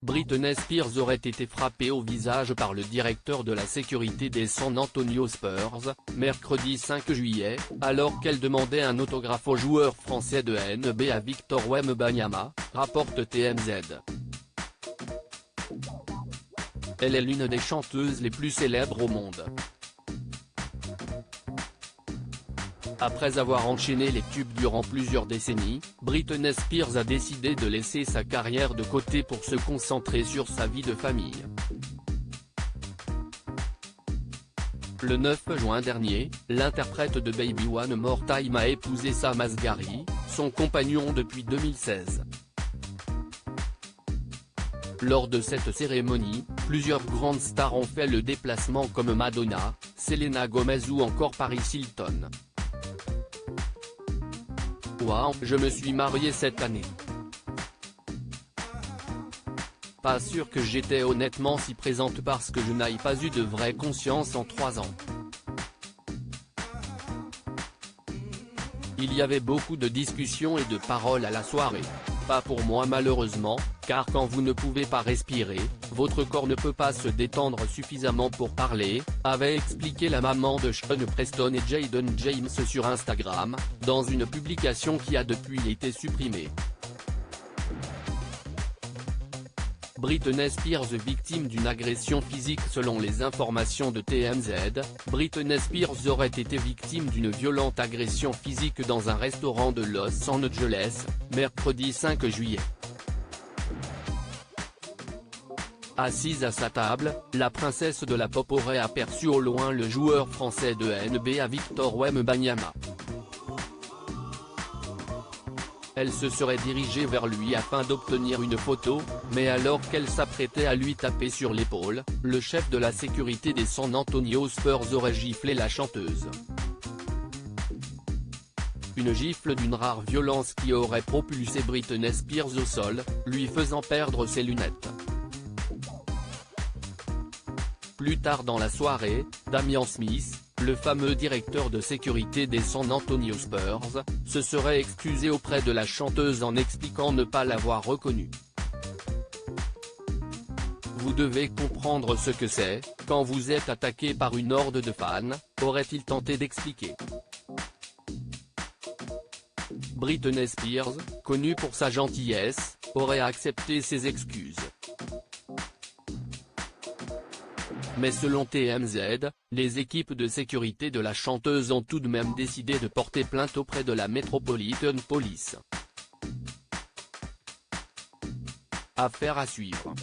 Britney Spears aurait été frappée au visage par le directeur de la sécurité des San Antonio Spurs, mercredi 5 juillet, alors qu'elle demandait un autographe au joueur français de NBA Victor Wembanyama, rapporte TMZ. Elle est l'une des chanteuses les plus célèbres au monde. Après avoir enchaîné les tubes durant plusieurs décennies, Britney Spears a décidé de laisser sa carrière de côté pour se concentrer sur sa vie de famille. Le 9 juin dernier, l'interprète de Baby One More Time a épousé Sam Asghari, son compagnon depuis 2016. Lors de cette cérémonie, plusieurs grandes stars ont fait le déplacement comme Madonna, Selena Gomez ou encore Paris Hilton. Waouh, je me suis mariée cette année. Pas sûr que j'étais honnêtement si présente parce que je n'ai pas eu de vraie conscience en 3 ans. Il y avait beaucoup de discussions et de paroles à la soirée. Pas pour moi malheureusement, car quand vous ne pouvez pas respirer, votre corps ne peut pas se détendre suffisamment pour parler, avait expliqué la maman de Sean Preston et Jayden James sur Instagram, dans une publication qui a depuis été supprimée. Britney Spears victime d'une agression physique. Selon les informations de TMZ, Britney Spears aurait été victime d'une violente agression physique dans un restaurant de Los Angeles, mercredi 5 juillet. Assise à sa table, la princesse de la pop aurait aperçu au loin le joueur français de NBA Victor Wembanyama. Elle se serait dirigée vers lui afin d'obtenir une photo, mais alors qu'elle s'apprêtait à lui taper sur l'épaule, le chef de la sécurité des San Antonio Spurs aurait giflé la chanteuse. Une gifle d'une rare violence qui aurait propulsé Britney Spears au sol, lui faisant perdre ses lunettes. Plus tard dans la soirée, Damian Smith, le fameux directeur de sécurité des San Antonio Spurs, se serait excusé auprès de la chanteuse en expliquant ne pas l'avoir reconnue. Vous devez comprendre ce que c'est, quand vous êtes attaqué par une horde de fans, aurait-il tenté d'expliquer. Britney Spears, connue pour sa gentillesse, aurait accepté ses excuses. Mais selon TMZ, les équipes de sécurité de la chanteuse ont tout de même décidé de porter plainte auprès de la Metropolitan Police. Affaire à suivre.